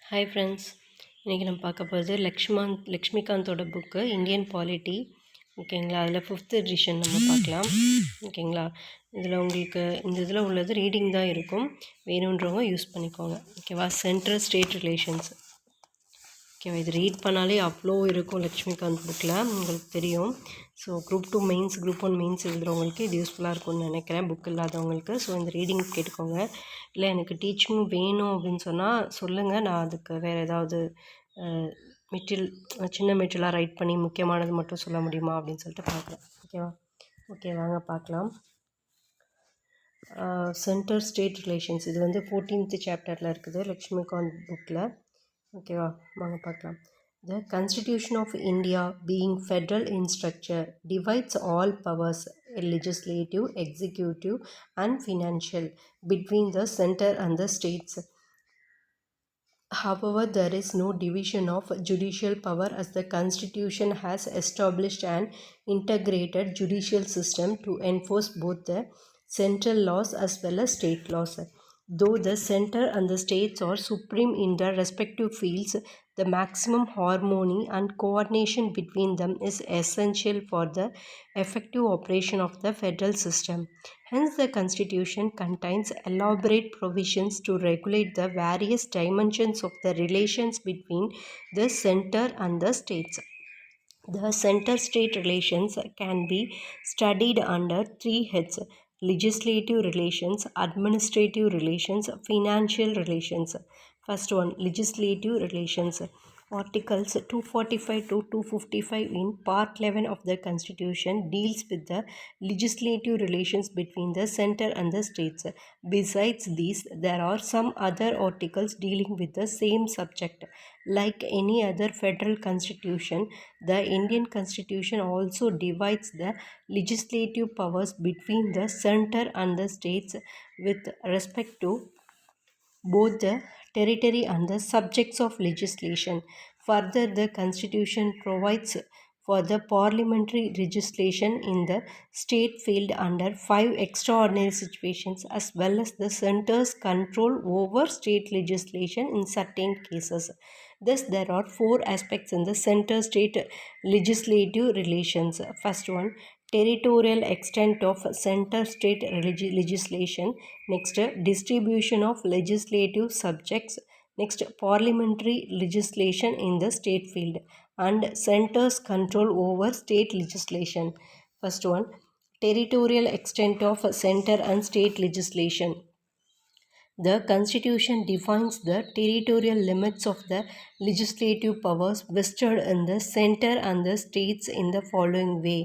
Hi friends, இன்றைக்கி நம்ம பார்க்க போகிறது லக்ஷ்மிகாந்தோட புக்கு இந்தியன் பாலிட்டி. ஓகேங்களா, அதில் 5th எடிஷன் நம்ம பார்க்கலாம். ஓகேங்களா, இதில் உங்களுக்கு இந்த இதில் உள்ளது ரீடிங் தான் இருக்கும், வேணுன்றவங்க யூஸ் பண்ணிக்கோங்க. ஓகேவா, சென்ட்ரல் ஸ்டேட் ரிலேஷன்ஸ். ஓகேவா, இது ரீட் பண்ணாலே அவ்வளோ இருக்கும் லக்ஷ்மிகாந்த் புக்கில், உங்களுக்கு தெரியும். So group 2 mains, group 1 mains எழுதுகிறவங்களுக்கு இது யூஸ்ஃபுல்லாக இருக்கும்னு நினைக்கிறேன், புக் இல்லாதவங்களுக்கு. ஸோ இந்த ரீடிங் கேட்டுக்கோங்க. இல்லை எனக்கு டீச்சிங் வேணும் அப்படின்னு சொன்னால் சொல்லுங்கள், நான் அதுக்கு வேறு ஏதாவது சின்ன மெட்டீரியலாக ரைட் பண்ணி முக்கியமானது மட்டும் சொல்ல முடியுமா அப்படின்னு சொல்லிட்டு பார்க்குறேன். ஓகேவா, ஓகே வாங்க பார்க்கலாம். சென்டர் ஸ்டேட் ரிலேஷன்ஸ், இது வந்து 14th சாப்டரில் இருக்குது லக்ஷ்மிகாந்த் புக்கில். ஓகேவா, வாங்க பார்க்கலாம். The Constitution of India, being federal in structure, divides all powers, legislative, executive and financial, between the center and the states. However, there is no division of judicial power, as the Constitution has established an integrated judicial system to enforce both the central laws as well as state laws. Though the center and the states are supreme in their respective fields, the maximum harmony and coordination between them is essential for the effective operation of the federal system. Hence, the Constitution contains elaborate provisions to regulate the various dimensions of the relations between the center and the states. The center-state relations can be studied under 3 heads: legislative relations, administrative relations, financial relations. First one, legislative relations. Articles 245 to 255 in Part 11 of the Constitution deals with the legislative relations between the center and the states. Besides these, there are some other articles dealing with the same subject. Like any other federal constitution, the Indian Constitution also divides the legislative powers between the center and the states with respect to both the territory and the subjects of legislation. Further, the Constitution provides for the parliamentary legislation in the state field under 5 extraordinary situations, as well as the center's control over state legislation in certain cases. Thus, there are 4 aspects in the center-state legislative relations. First one, territorial extent of center-state legislation. Next, distribution of legislative subjects. Next, parliamentary legislation in the state field, and center's control over state legislation. First one, territorial extent of center and state legislation. The Constitution defines the territorial limits of the legislative powers vested in the center and the states in the following way.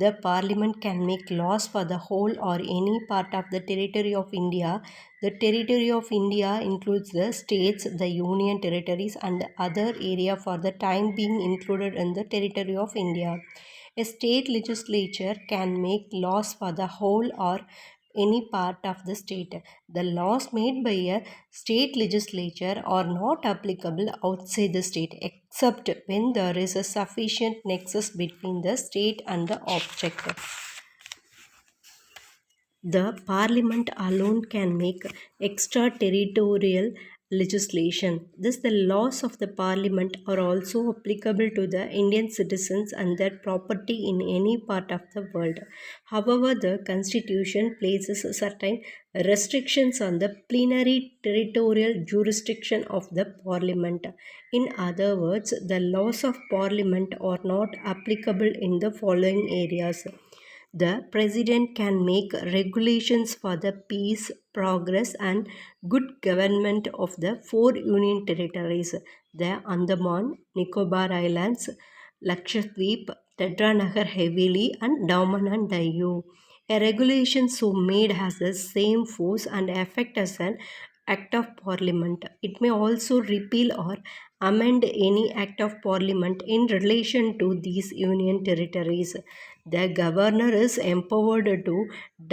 The Parliament can make laws for the whole or any part of the territory of India. The territory of India includes the states, the union territories, and other area for the time being included in the territory of India. A state legislature can make laws for the whole or any part of the state. The laws made by a state legislature are not applicable outside the state except when there is a sufficient nexus between the state and the object. The Parliament alone can make extraterritorial legislation. Thus, the laws of the Parliament are also applicable to the Indian citizens and their property in any part of the world. However, the Constitution places certain restrictions on the plenary territorial jurisdiction of the Parliament. In other words, the laws of Parliament are not applicable in the following areas. The President can make regulations for the peace, progress, and good government of the 4 union territories: the Andaman, Nicobar Islands, Lakshadweep, Tetranagar Haveli, and Daman and Diu. A regulation so made has the same force and effect as an act of parliament. It may also repeal or amend any act of parliament in relation to these union territories. The governor is empowered to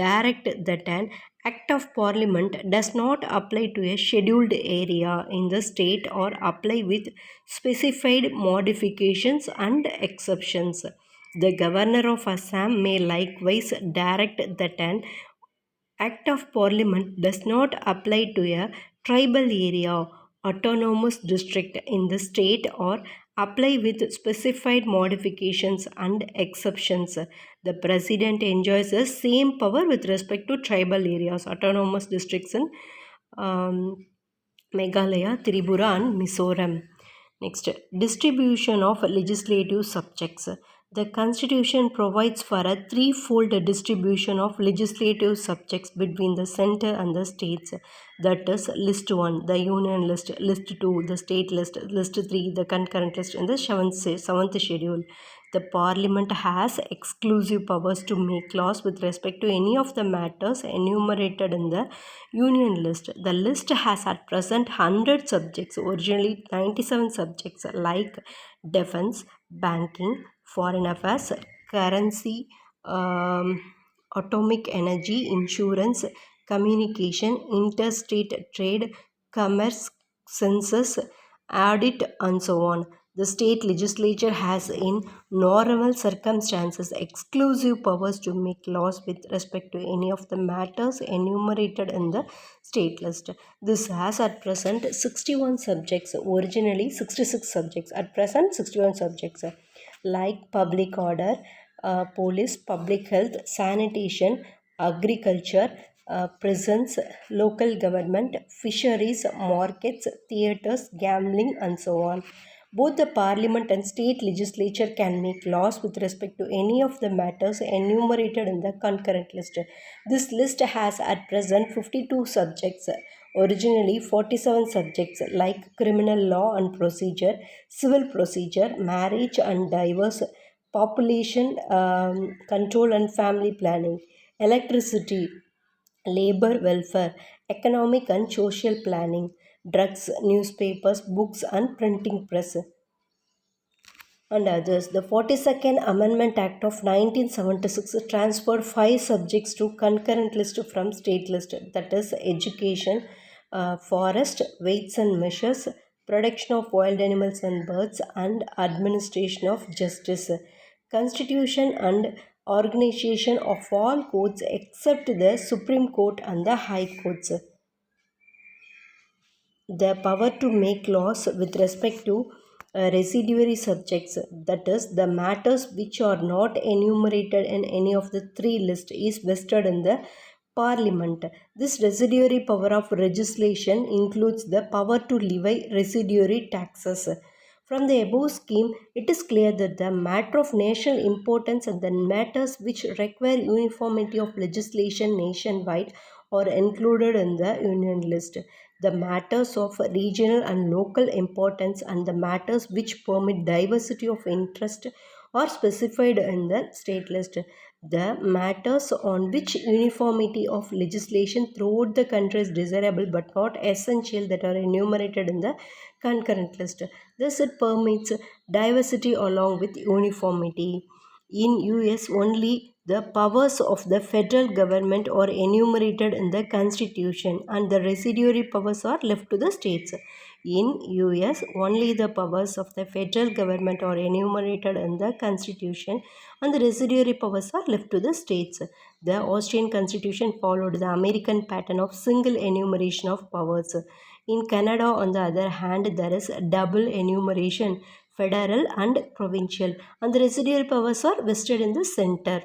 direct that an act of parliament does not apply to a scheduled area in the state or apply with specified modifications and exceptions. The governor of Assam may likewise direct that an act of parliament does not apply to a tribal area autonomous district in the state or apply with specified modifications and exceptions. The president enjoys the same power with respect to tribal areas, autonomous districts in Meghalaya, Tripura, and Mizoram. Next, distribution of legislative subjects. The constitution provides for a threefold distribution of legislative subjects between the center and the states. That is, list 1, the union list 2, the state list 3, the concurrent list, and the seventh schedule. The parliament has exclusive powers to make laws with respect to any of the matters enumerated in the union list. The list has at present 100 subjects, originally 97 subjects, like defense, banking, foreign affairs, currency, atomic energy, insurance, communication, interstate trade, commerce, census, audit, and so on. The state legislature has, in normal circumstances, exclusive powers to make laws with respect to any of the matters enumerated in the state list. This has at present 61 subjects, originally 66 subjects, at present 61 subjects, like public order, police, public health, sanitation, agriculture, prisons, local government, fisheries, markets, theatres, gambling, and so on. Both the parliament and state legislature can make laws with respect to any of the matters enumerated in the concurrent list. This list has at present 52 subjects, originally 47 subjects, like criminal law and procedure, civil procedure, marriage and divorce, population control and family planning, electricity, labor welfare, economic and social planning, drugs, newspapers, books, and printing press, and others. The 42nd Amendment Act of 1976 transferred 5 subjects to concurrent list from state list, that is education, forest, weights and measures, protection of wild animals and birds, and administration of justice. Constitution and organization of all courts except the Supreme Court and the High Courts. The power to make laws with respect to residuary subjects, that is, the matters which are not enumerated in any of the three lists, is vested in the parliament. This residuary power of legislation includes the power to levy residuary taxes. From the above scheme, it is clear that the matter of national importance and the matters which require uniformity of legislation nationwide are included in the union list. The matters of regional and local importance and the matters which permit diversity of interest are specified in the state list. The matters on which uniformity of legislation throughout the country is desirable but not essential that are enumerated in the concurrent list. Thus, it permits diversity along with uniformity. In US, only the powers of the federal government are enumerated in the constitution and the residuary powers are left to the states. In US, only the powers of the federal government are enumerated in the constitution and the residuary powers are left to the states. The Austrian constitution followed the American pattern of single enumeration of powers. In Canada, on the other hand, there is double enumeration, federal and provincial, and the residual powers are vested in the center.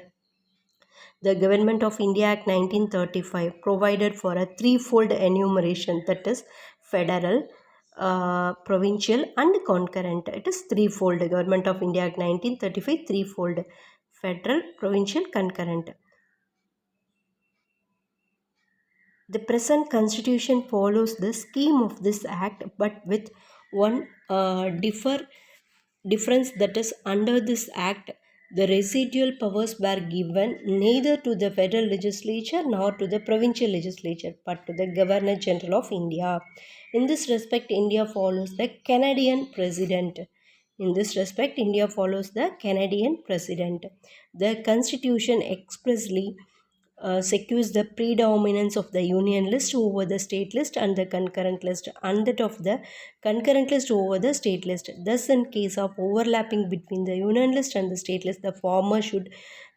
The Government of India Act 1935 provided for a threefold enumeration, that is federal, provincial, and concurrent. It is threefold. Government of India Act 1935 threefold: federal, provincial, concurrent. The present constitution follows the scheme of this act, but with one difference, that is, under this act, the residual powers were given neither to the federal legislature nor to the provincial legislature, but to the Governor General of India. In this respect, India follows the Canadian President. The Constitution expressly secures the predominance of the union list over the state list and the concurrent list, and that of the concurrent list over the state list. Thus, in case of overlapping between the union list and the state list, the former should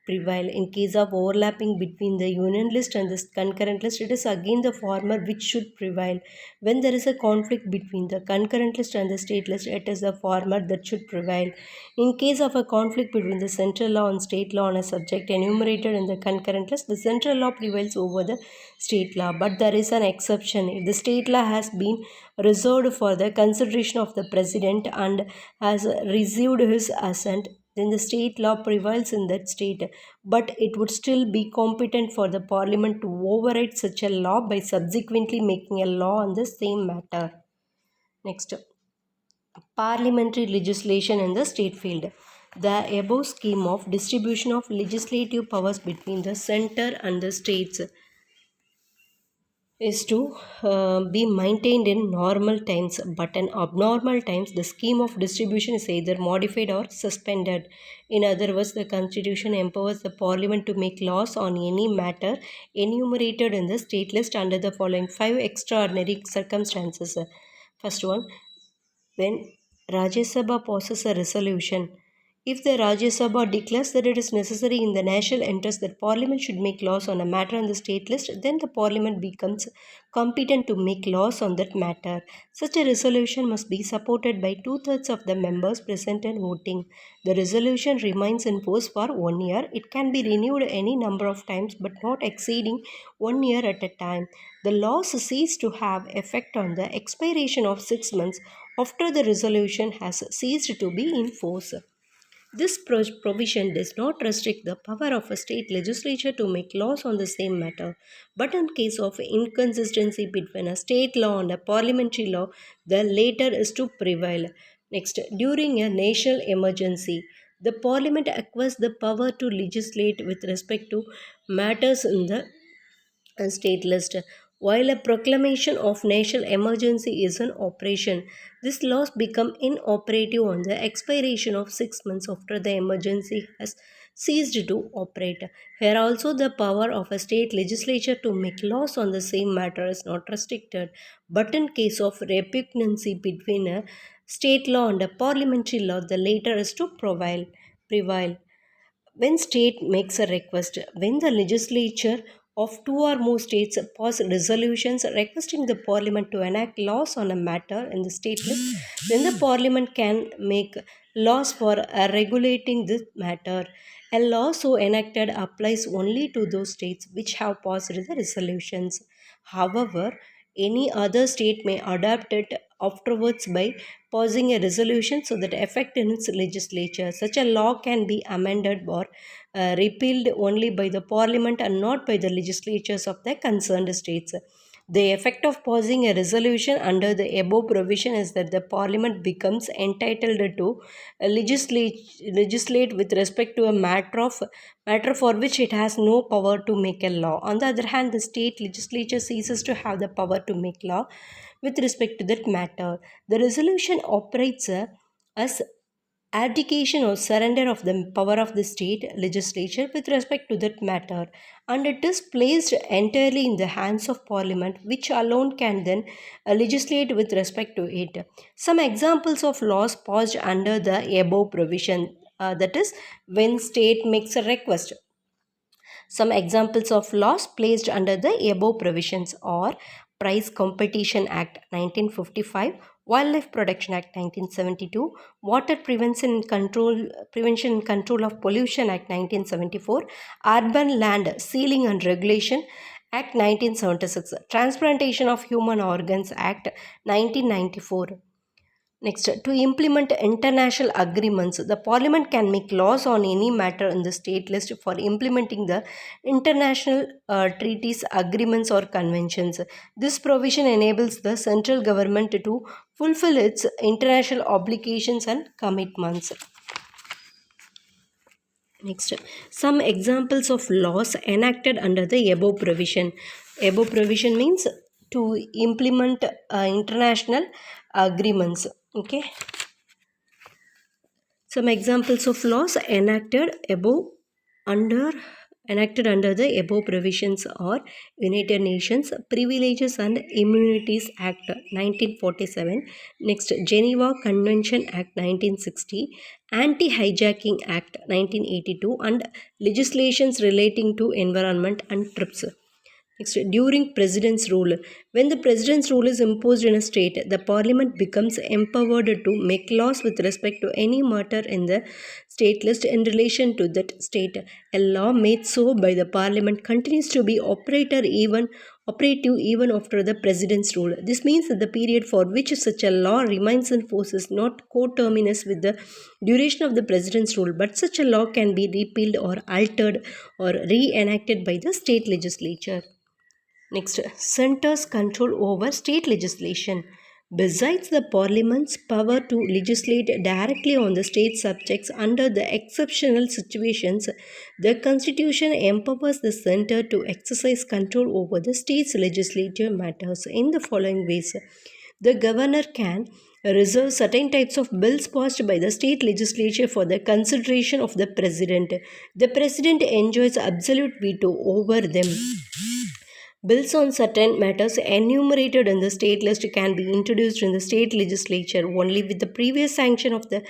prevail. In case of overlapping between the union list and the concurrent list, it is again the former which should prevail. When there is a conflict between the concurrent list and the state list, it is the former that should prevail. In case of a conflict between the central law and state law on a subject enumerated in the concurrent list, the central law prevails over the state law. But there is an exception. If the state law has been reserved for the consideration of the president and has received his assent, then the state law prevails in that state, but it would still be competent for the parliament to override such a law by subsequently making a law on the same matter. Next, parliamentary legislation in the state field. The above scheme of distribution of legislative powers between the center and the states is to be maintained in normal times, but in abnormal times the scheme of distribution is either modified or suspended. In other words, the constitution empowers the parliament to make laws on any matter enumerated in the state list under the following 5 extraordinary circumstances. First one, when Rajya Sabha passes a resolution. If the Rajya Sabha declares that it is necessary in the national interest that Parliament should make laws on a matter on the state list, then the Parliament becomes competent to make laws on that matter. Such a resolution must be supported by 2/3 of the members present and voting. The resolution remains in force for 1 year. It can be renewed any number of times but not exceeding 1 year at a time. The laws cease to have effect on the expiration of 6 months after the resolution has ceased to be in force. This provision does not restrict the power of a state legislature to make laws on the same matter, but in case of inconsistency between a state law and a parliamentary law, the latter is to prevail. Next, during a national emergency, the parliament acquires the power to legislate with respect to matters in the state list. While a proclamation of national emergency is in operation, these laws become inoperative on the expiration of 6 months after the emergency has ceased to operate. Here also the power of a state legislature to make laws on the same matter is not restricted, but in case of repugnancy between a state law and a parliamentary law, the latter is to prevail. When state makes a request, when the legislature of two or more states pass resolutions requesting the parliament to enact laws on a matter in the state list, then the parliament can make laws for regulating this matter. A law so enacted applies only to those states which have passed the resolutions. However, any other state may adopt it afterwards by passing a resolution so that effect in its legislature. Such a law can be amended or repealed only by the parliament and not by the legislatures of the concerned states. The effect of passing a resolution under the above provision is that the parliament becomes entitled to legislate with respect to a matter for which it has no power to make a law. On the other hand, the state legislature ceases to have the power to make law with respect to that matter. The resolution operates as abdication or surrender of the power of the state legislature with respect to that matter, and it is placed entirely in the hands of parliament, which alone can then legislate with respect to it. Some examples of laws passed under the above provision, that is, when state makes a request. Some examples of laws placed under the above provisions are Price Competition Act 1955, Wildlife Protection Act 1972, Water Prevention and Control of Pollution Act 1974, Urban Land Sealing and Regulation Act 1976, Transplantation of Human Organs Act 1994. Next, to implement international agreements, the Parliament can make laws on any matter in the state list for implementing the international treaties, agreements, or conventions. This provision enables the central government to fulfill its international obligations and commitments. Next, some examples of laws enacted under the above provision. Above provision means to implement international agreements. Okay. Some examples of laws enacted above under enacted under the above provisions are United Nations Privileges and Immunities Act 1947, next Geneva Convention Act 1960, Anti-Hijacking Act 1982, and legislations relating to environment and TRIPS. Next, during president's rule. When the president's rule is imposed in a state, the parliament becomes empowered to make laws with respect to any matter in the state list in relation to that state. A law made so by the parliament continues to be operative even after the president's rule. This means that the period for which such a law remains in force is not coterminous with the duration of the president's rule, but such a law can be repealed or altered or re-enacted by the state legislature. Next, centers control over state legislation. Besides the parliament's power to legislate directly on the state subjects under the exceptional situations, the constitution empowers the center to exercise control over the state's legislative matters in the following ways. The governor can reserve certain types of bills passed by the state legislature for the consideration of the president. The president enjoys absolute veto over them. Bills on certain matters enumerated in the state list can be introduced in the state legislature only with the previous sanction of the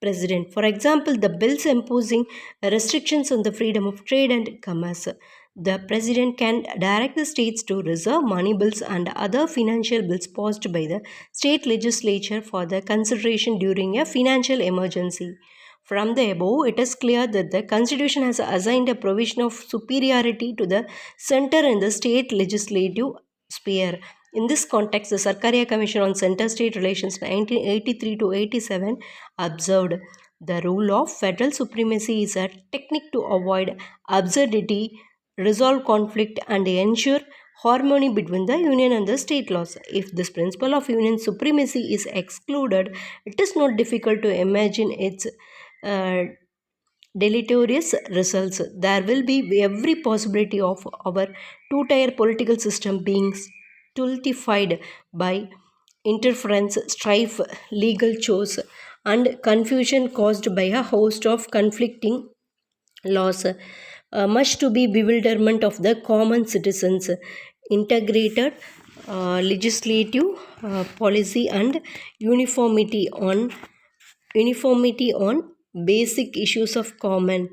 president. For example, the bills imposing restrictions on the freedom of trade and commerce. The president can direct the states to reserve money bills and other financial bills passed by the state legislature for the consideration during a financial emergency. From the above, it is clear that the Constitution has assigned a provision of superiority to the center in the state legislative sphere. In this context, the Sarkaria Commission on Center-State Relations 1983 to 87 observed the rule of federal supremacy is a technique to avoid absurdity, resolve conflict, and ensure harmony between the union and the state laws. If this principle of union supremacy is excluded, it is not difficult to imagine its deleterious results. There will be every possibility of our two-tier political system being stultified by interference, strife, legal chores, and confusion caused by a host of conflicting laws, much to be bewilderment of the common citizens. Integrated legislative policy and uniformity on basic issues of common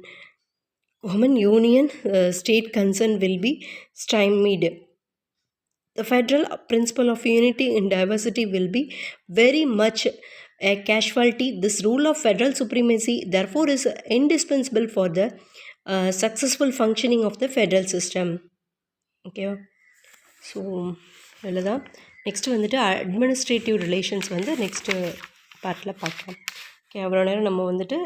union state concern will be stymied. The federal principle of unity in diversity will be very much a casualty. This rule of federal supremacy, therefore, is indispensable for the successful functioning of the federal system. Okay, so இதில் தான் next வந்துட்டு administrative relations வந்து next பார்ட்டில் பார்க்கலாம். Okay, அவ்வளோ நேரம் நம்ம வந்துட்டு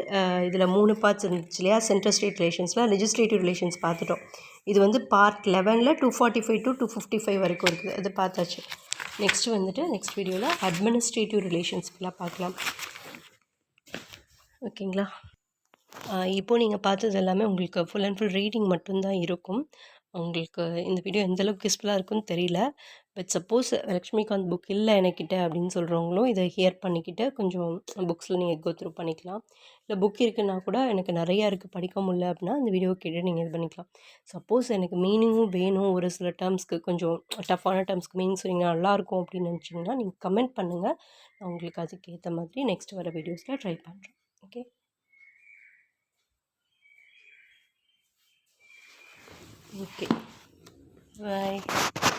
இதில் 3 பார்ட்ஸ் இருந்துச்சு இல்லையா? சென்ட்ரல் ஸ்டேட் ரிலேஷன்ஸில் லெஜிஸ்லேட்டிவ் ரிலேஷன்ஸ் பார்த்துட்டோம். இது வந்து பார்ட் 11ல் 245 to 255 வரைக்கும் இருக்குது. அது பார்த்தாச்சு. நெக்ஸ்ட்டு வந்துட்டு நெக்ஸ்ட் வீடியோவில் அட்மினிஸ்ட்ரேட்டிவ் ரிலேஷன்ஸ் ஃபுல்லாக பார்க்கலாம். ஓகேங்களா? இப்போது நீங்கள் பார்த்தது எல்லாமே உங்களுக்கு ஃபுல் அண்ட் ஃபுல் ரீடிங் மட்டும்தான் இருக்கும். உங்களுக்கு இந்த வீடியோ எந்தளவுக்கு யூஸ்ஃபுல்லாக இருக்குன்னு தெரியல. பட் சப்போஸ் லக்ஷ்மிகாந்த் புக் இல்லை எனக்கிட்ட அப்படின்னு சொல்கிறவங்களும் இதை ஹியர் பண்ணிக்கிட்டு கொஞ்சம் புக்ஸில் நீங்கள் கோ த்ரூ பண்ணிக்கலாம். இல்லை புக் இருக்குன்னா கூட எனக்கு நிறையா இருக்குது படிக்க முடியல அப்படின்னா அந்த வீடியோ கேட்டு நீங்கள் இது பண்ணிக்கலாம். சப்போஸ் எனக்கு மீனிங்கும் வேணும், ஒரு சில டேர்ம்ஸ்க்கு கொஞ்சம் டஃப்பான டேர்ம்ஸ்க்கு மீனிங் சொன்னீங்கன்னா நல்லாயிருக்கும் அப்படின்னு நினச்சிங்கன்னா நீங்கள் கமெண்ட் பண்ணுங்கள். நான் உங்களுக்கு அதுக்கு ஏற்ற மாதிரி நெக்ஸ்ட் வர வீடியோஸில் ட்ரை பண்ணுறேன். Okay, okay, bye.